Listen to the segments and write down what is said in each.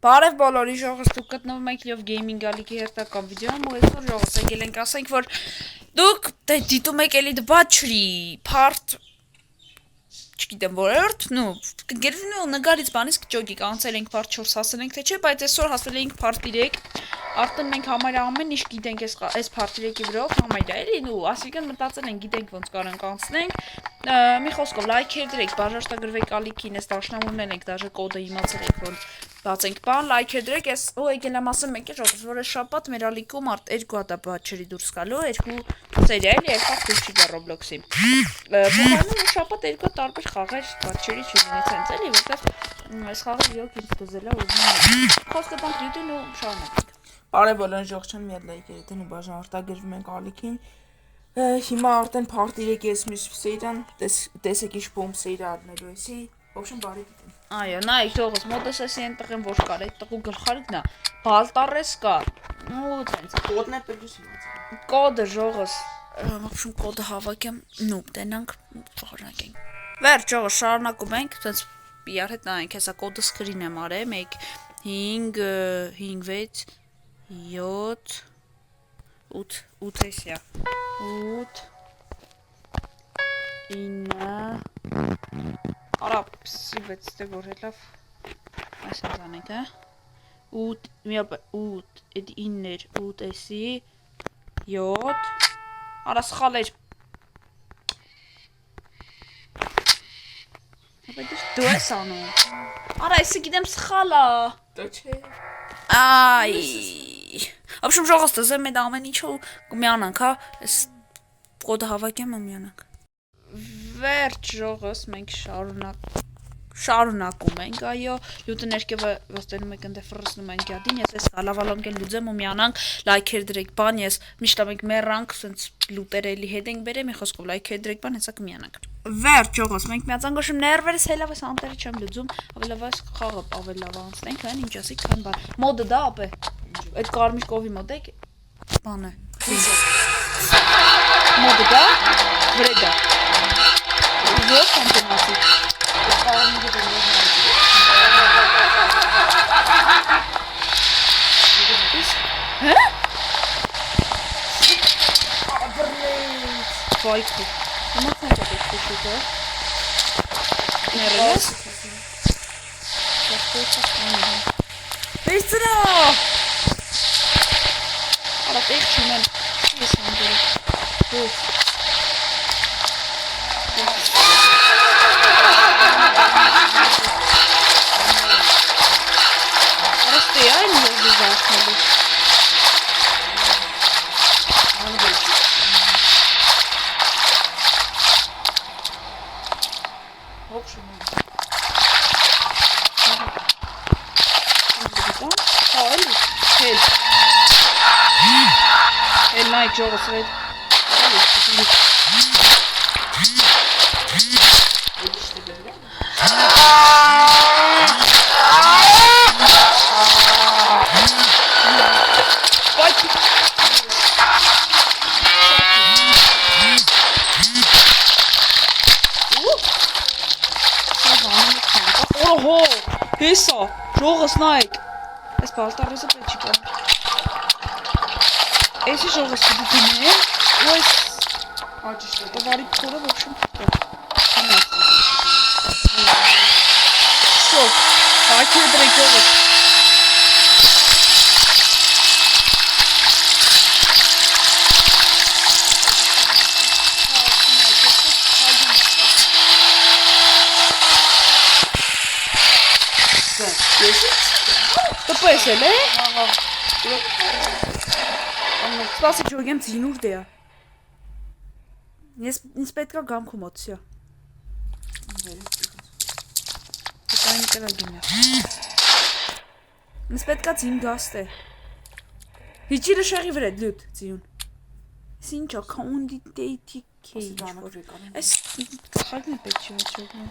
Բարև բոլորի ժողովուրդ, դուք գտնվում եք Լիով Gaming ալիքի հերթական վիդեոում ու այսօր ժողովուրդ եկել ենք ասենք, որ դուք դիտում եք էլի դբաչրի part չգիտեմ որերորդ, գրվում է նկարից բանից կճոգիկ, անցել ենք part 4 հասել ենք թե չէ, բայց այսօր հասել ենք part 3, արդեն մենք համարյա ամեն ինչ գիտենք այս part 3-ի վրով, համարյա էլի, ասիկան մտածել ենք, գիտենք ոնց կարանք անցնենք, մի խոսքով լայքեր դրեք, բաժանորդագրվեք ալիքին, այս դաշնամուրներն ենք, դաժե կոդը իմացել եք, որ բացենք բան, լայքեր դրեք, ես ու եկել եմ ասեմ մեկ է ժողովուրդ, որ այս շաբաթ մեր ալիքում երկու հատ բաչերի դուրս գալու, երկու սերիա էլի, երկու դուրս չի գա Roblox-ի։ Փոխարինում ու շաբաթ երկու տարբեր խաղեր բաչերի չլինի ցենց էլի, որովհետև այս խաղը իրոք ինձ դզել է ուզում եմ։ Խոսքը տանք դիտին ու շարունակենք։ Բարև բոլորին ժողովուրդ, մի հատ լայքեր դեն ու բաժանորդագրվում ենք ալիքին։ Հիմա արդեն part 3 ես մյուս սերիան, տեսեք ինչ բոմ սերիա արնելու էսի, ոբշեմ բարի դիտին։ Այո, նայ ժողովուրդ, մոտս էսի են տղեն որ կար, այդ տղու գլխարիկն է, բալտարես կար։ Ու ցենց Կոդն է պետք է իմացել։ Կոդը ժողովուրդ, ոբշեմ կոդը հավաքեմ, տենանք շարունակենք։ Վերջ ժողովուրդ, շարունակում ենք, ցենց PR հետ նայենք, հեսա կոդը սկրին եմ արել, 1 5 5 6 7 8 էսիա 8 9 Արա սիվեց դե որ հելավ այս անենք 8 միապ 8 էդ 9 8 էսի 7 Արա սխալ էր Դու ես անում Արա էսի գիտեմ սխալ է Դա չէ Այ Ապշում ժողովուրդ, զեմ այդ ամեն ինչը կմիանանք, հա, այս կոդը հավաքեմ ու միանանք։ Վերջ ժողովուրդ, մենք շարունակում ենք, այո, լյուտը ներքևը ոստենում եք ընդ ֆրսնում են գյադին, ես այս հալավալոնք են լուծեմ ու միանանք, լայքեր դրեք բան, ես միշտ ամենք մեռանք, սենց լուտերը էլի հետ ենք բերեմ, մի խոսքով լայքեր դրեք բան, հեսա կմիանանք։ Վերջ ժողովուրդ, մենք միացանք ներվերս հելավ այս անտերը չեմ լուծում, ավելի լավ այս խաղը ավելի լավ անցնենք, այն ինչ ասի, քան բան։ Մոդը դա ապե։ Այդ կարմիր կովի մոտ եք բան է մոդը դա վրեդա ոչ կամպենացի կարմիրը դնում հե? Վայքու մոտ նենք եք կուշուկը ներելես Պեստրո Արա տեղ չունեմ ես անդերը Դուս Արա ստեյ այն ես դուզ աշնելու Հոք շունում Հել նայք ժողս վետ Օհո, հեսա, ժողս նայք Այս բալտարեսը պետք չի կան Էսի ժողս կդու դնեմ ու այս տվարի փորը ոբշում Շոք, հաքի դրեք ժողս Տպես էլ է? Սպասի չոգեմ ձինուր դեա Ինձ պետքա գամքու մոտ սյա Հետային կրագին է Ինձ պետքա ձին գաստ է Հիչիրը շեղի վրեդ լյուտ ձիուն Ես ինչա կաունդի դեյթի կեյջ Այս խագն է պետք չի վաչոգում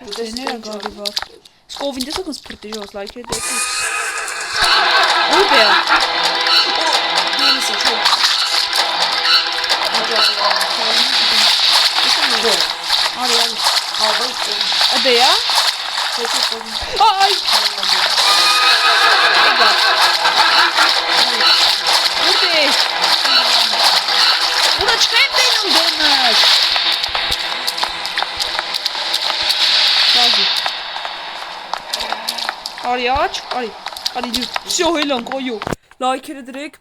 Դեները գալի վար Սկովին դեսոք նս պրտի ժոս լայք է դեպի Ու բեա Դենիս է չոք Արի Բեա Այ Ուտե Ուրա չեմ տենում դեմս Բազի Արի աչ Արի դու Всё հելանք այո Լայքերը դրեք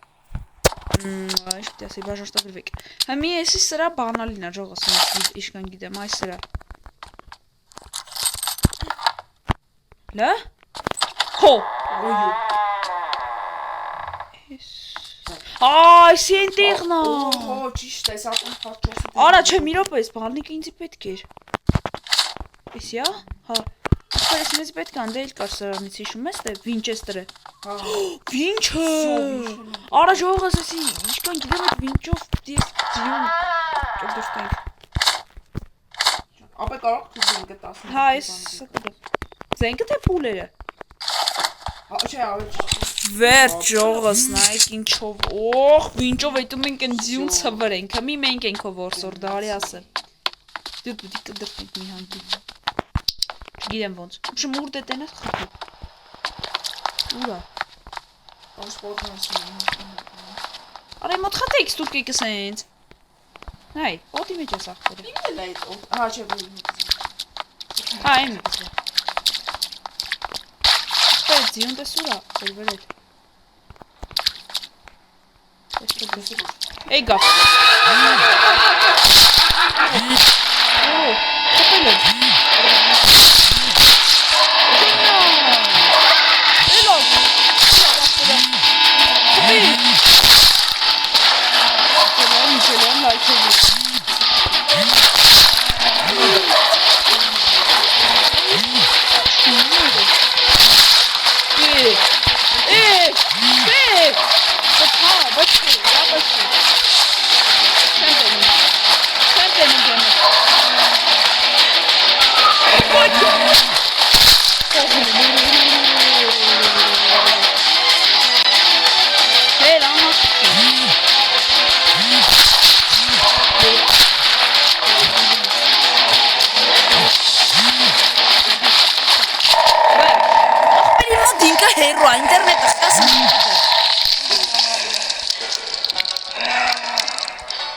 Այս պիտի ասի բաժարտագրվեք Համի էսի սրա բանալին է ժողս իշկան գիտեմ այս սրա Լա Հո Այո Այս ենտիղնա Օհո ճիշտ է սա փառճոսի Արա չէ մի րոպե էս բանալինքը ինձի պետք էր Էսի հա Հա Ես մեզ պետք է անդել կար սրանից հիշում ես թե Վինչեստրը Վինչը Արա ժողս էսի Իշկան գիտեմ այդ վինչով դես ձիուն Ճոդրստենք Ապա կարող զենքը 10 Հա այս Զենքը թե պուլերը Չէ ավելի Վերջ ժողս նայք ինչով Օխ վինչով այդու մենք են ձիուն ծվր ենք Հմի մենք ենք ով որսոր դարի ասեմ Դու դի կդրտենք մի հանգի Չգիտեմ ոնց Շմ ուրդ է տենես խխի Ուրա Արա իմ ոտխա տեքստուր կեքս ենց Հայ, ոտի մեջ ես աղբերը Իմ էլ այդ Հա չէ Հա, իմ ես Պետ ձիուն տես ուրա Որվեր էդ Էй գավ Օ, խպել եմ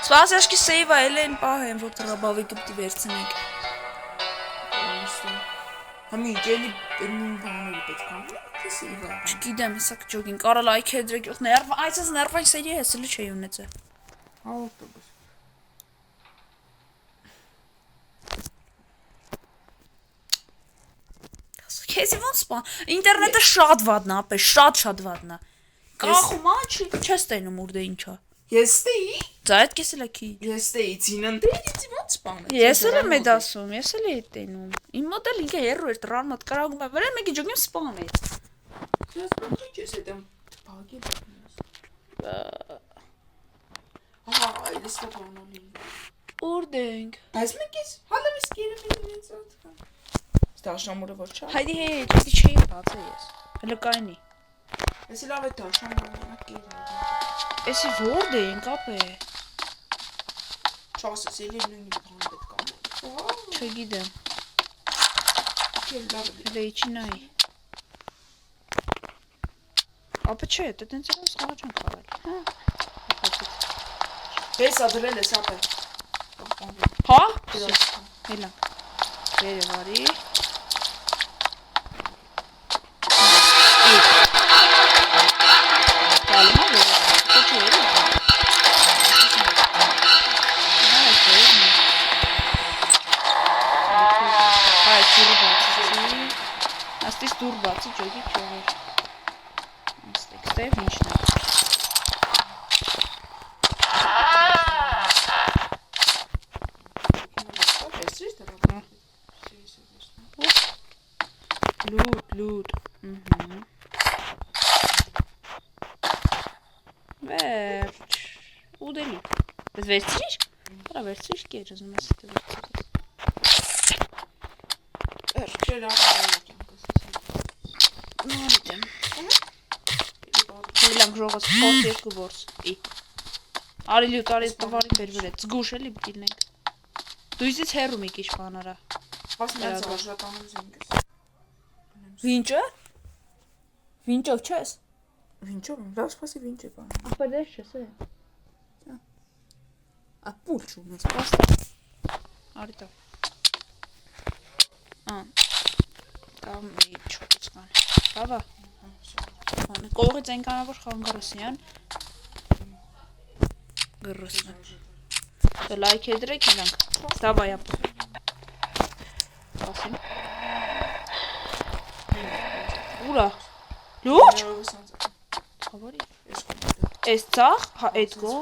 Սպասաշկի սեյվա էլ են պահ են, որ տրաբավի կպտի վերցնենք Համի ջելի բանալի պետք է սեյվա Չգիտեմ, հեսակ ճոգին, կարա լայք է դրեք Այս ես ներվայն սերի ես, լի չէ յունեց է Հա օգտոբոս Քեզի ոնց սպան, ինտերնետը շատ վադնա, ապե, շատ վադնա Կախումա, չես տենում ուրդե ինչա Ես տեի Ձա այդ կես էլ ակի Ես տեի ծինն տեի ոնց սպան Ես էլ եմ էդ ասում, ես էլ էդ տենում Իմ մոտ էլ ինքը հերու էր տրան մոտ կարագում է վրեն մեկի ջոգիմ սպան է Ես բնքիչ ես հետեմ բագի Ահա, այլիս կա բանալի Ուրդենք Բայց մեկ ես հալը ես կիրը մինից Դաշնամուրը որ չա Հայդի հետ, պիտի չէի բացը ես Հլը կայնի Ես լավ է դաշնամուրը կիրը Էսի որդը ենք ապ է Չասես էլի նույնի բան պետք ամ Չգիտեմ Հլը իչի նայի Ապը չէ, դե տենց երով սղաճ են խաղել Բես ադրել ես ապը Հա? Հելանք Վերևարի Տալմա որ Կոչու էրի Հայ ծուրը բացի Աստիս դուր բացի ճոգի ճողեր Աստեք ստև ինչն է Լուտ Վերջ Ուդելի Ես վերցրիշ? Հորա վերցրիշ կեր զում ես թե վերցրիշ Վերջ չէր Նորիտեմ Հելանք ժողոս պորտ երկու որս Արի լյուտ արի տվարին բերվեր է ծգուշ էլի բկիլնենք Դու իզից հերում եք իշ բանարա Հաս մեծ վարժատանում զենգս Վինչը։ Վինչով չես։ Վինչով, լավ սպասի վինչը բան։ Ախպեր դες չես է։ Ապուլ չունես։ Պաստա։ Արիտա։ Կամ չոց կան։ Բավա։ Կողից այնքան որ խանգարեսյան։ Գրոսն։ Դե լայք դրեք իրանք։ Давай ապ։ Ասին։ Ուրա։ Լուրջ։ Խավարի։ Էս ցախ, հա այդ գո։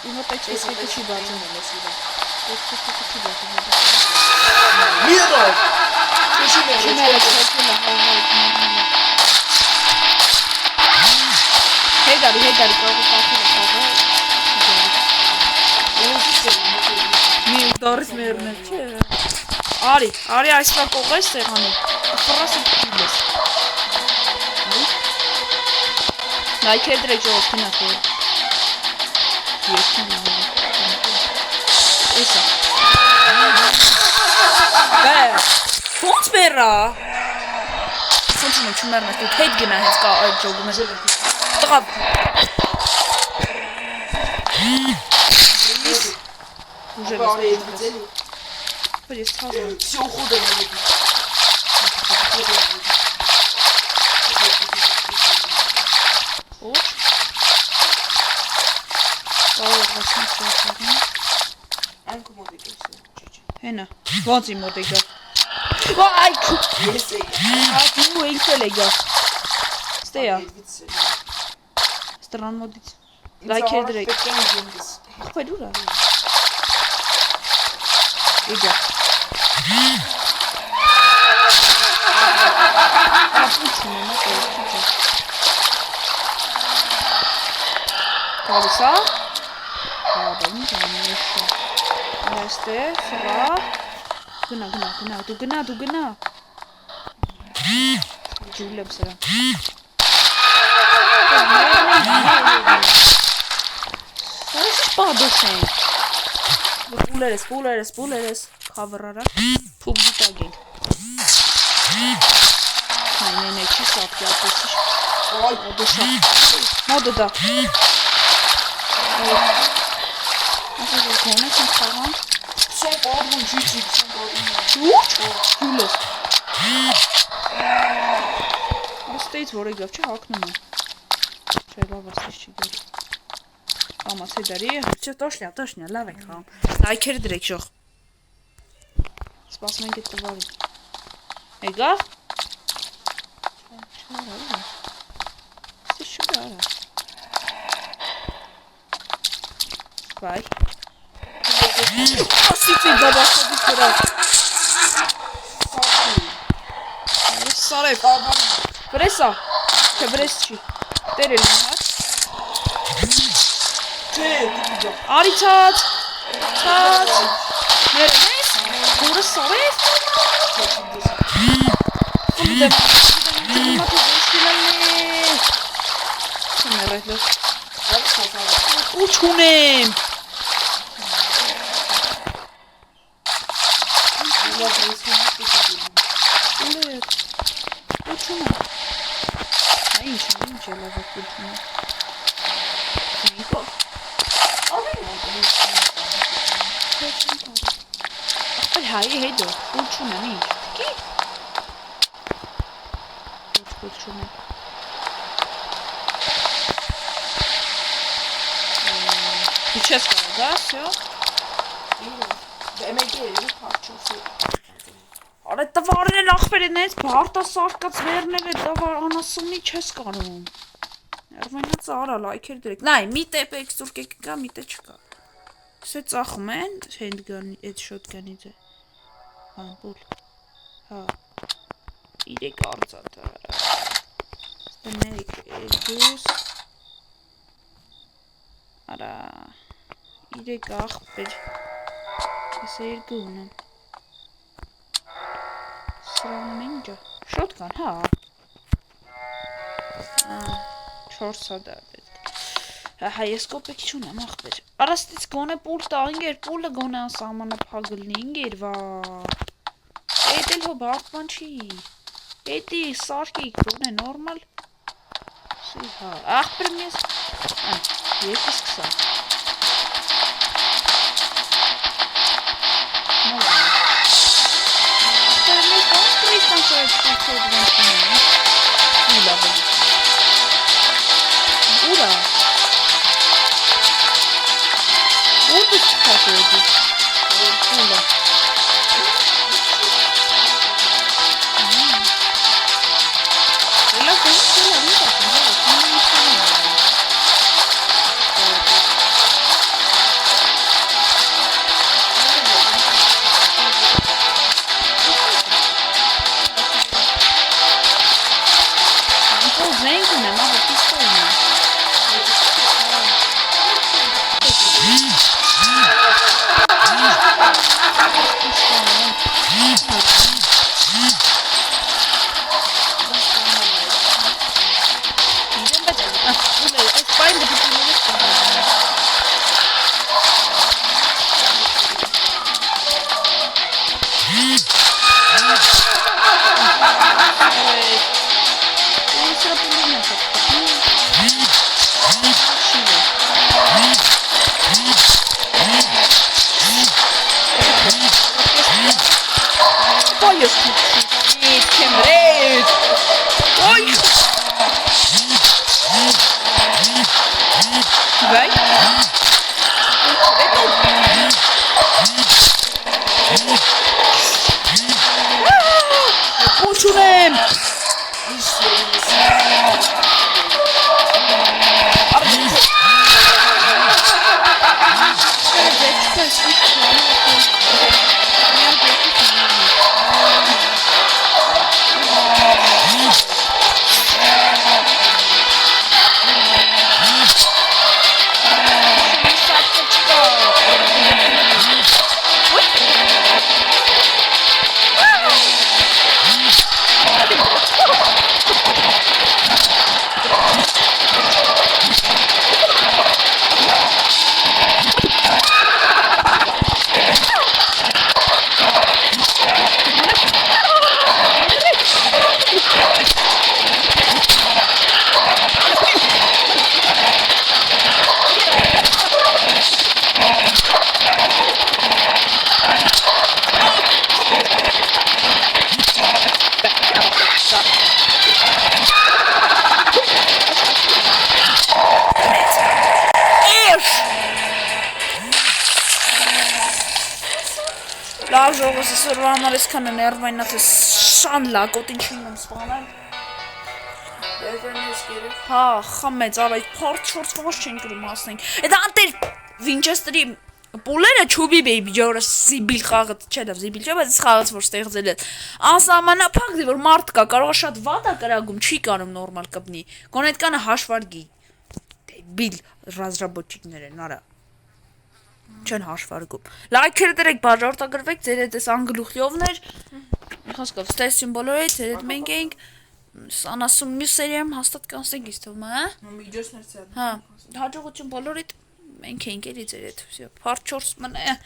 Իմը տեքստը չի բացում։ Տեքստը չի բացում։ Միրո։ Չմերը Հեդարի Մի ուտարից մերն է, չէ։ Արի այսվա կողես սեղանի։ Պրասը պիլես։ Լայքեր դրեք ժողով կնակ որ։ Էսա։ Բե, ոնց մերա։ Ոնց չմերն ես, դու հետ գնա հենց կա այդ ժողում ես։ Տղա։ Ուժը վիզելի։ Բայց թազը։ Всё уходит. Ոչ։ Անք մոդիկ է։ Հենա, ոնց իմ մոտ եկա։ Այ Ես էի։ դու ինքել եկա։ Ստեյա։ Ստրան մոդից։ Լայքեր դրեք։ Ախպեր ուրա։ Եկա։ Ապուչում եմ, ապուչում։ Կալիսա։ Բաբեն ջանեշա։ Այստե, սրա։ Գնա, դու գնա։ Ջուլեմ սրա։ Այս պատոս են։ Պուլերես, խավրարա, փուկ դիտագենք։ Նայ, չի սապ, յապոսիշ։ Այ, դուշա։ Մոդը դա։ Ասա որ գոնես ինձ խաղան։ Սոն պարդուն չիչիկ, Ուչ? Յուլես։ Ոստեից որ եկավ, չէ հակնում եմ։ Չէ, լավ ասես չի գել։ Ամասի դարի, չէ, տոշնյա, լավ ենք խաղում։ Լայքեր դրեք ժող։ Սպասում ենք այդ տվարի։ Եկավ։ Ստի շուր արա։ Վայ։ Ասիցի դաբախտի կրա։ Սարև։ Վրեսա։ Չէ, վրես չի։ Տերել եմ հաց։ Չէ, դու Արի ցած։ Ներն ես։ Գուրը սարև։ Ունդեմ։ Չմերել։ Ուչ ունեմ։ Ուչունա։ Ինչ լավակ ուչունա։ Նիկո։ Ախպեր հայի հետո, ուչունա, ինչ, տկի։ Ուչունա։ Դու չես կարող, դա, սյո։ Էմեկի էլի պարչոսի։ Արե տվարն էլ ախպեր են այս բարտա սարկած վերնել է տվար անասումնի չես կարում։ Երվենյաց արա լայքեր դրեք։ Նայ, մի տեպ էքստուրկ կա, մի տե չկա։ Սե ծախում են, հենդգանի, էդ շոտգանից է։ Բուլ։ Հա։ Իրեք արծատ արա։ Ստենեք դուս։ Արա։ Իրեք ախպեր։ Ես երկու ունեմ։ Սրանում ինջա, շոտ կան, հա, 4 հա դա պետք, հա ես կոպեկ չունեմ ախպեր, Արաստից գոնե պուլ տա, ինգեր պուլը գոնե անսահմանափակ լինի, ինգեր վա։ Էդ էլ հո բարդ բան չի։ Էդի սարքիկ գոնե նորմալ։ Սիհա, ախպրեմ ես։ Ես սկսա։ Դեռ կոնստրուի կանցրած կոդվենցիան։ Ուլա բերի։ Ուրա։ Ուր չկատեդի։ Ուլա։ Ուլա կոնստրուի Լավ ժողովուրդ, այսօրվա համար այսքան է ներվայնած է շան լակոտ ինչ լինում սպանել։ Հա, խմեց, արա, այդ փորձ շորց ոնց չեն գրում հասնենք։ Այդ անտեր Վինչեստրի պուլերը չուբի բեյբի ջորը Զիբիլ խաղը, չէ դա Զիբիլ չէ, բայց խաղաց որ ստեղծել է։ Անսահմանափակ դի որ մարդ կա, կարող է շատ վատ է կրագում, չի կարում նորմալ կպնի։ Գոնե այդ կանը հաշվարկի։ Դեբիլ ռազրաբոչիկներ են, արա։ Չեն հաշվարկում։ Լայքերը դրեք, բաժարտագրվեք, ձեր հետ էս անգլուխյովներ։ Խոսքով, ստեսին բոլորը, ձեր հետ մենք էինք։ Սանասում մյուս սերիայում հաստատ կանցնենք ինձ թվում է, հա։ Միջոցներ ցած։ Հա, հաջողություն բոլորիդ մենք էինք էլի ձեր հետ։ Всё, part 4 մնա։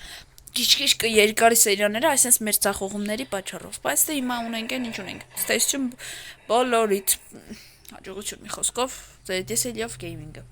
Քիչ-քիչ կերկարի սերիաները, այսպես մեր ցախողումների պատճառով, բայց դե հիմա ունենք են ինչ ունենք։ Ստեսին բոլորիդ հաջողություն մի խոսքով, ձեր հետ էս էլիով գեյմինգը։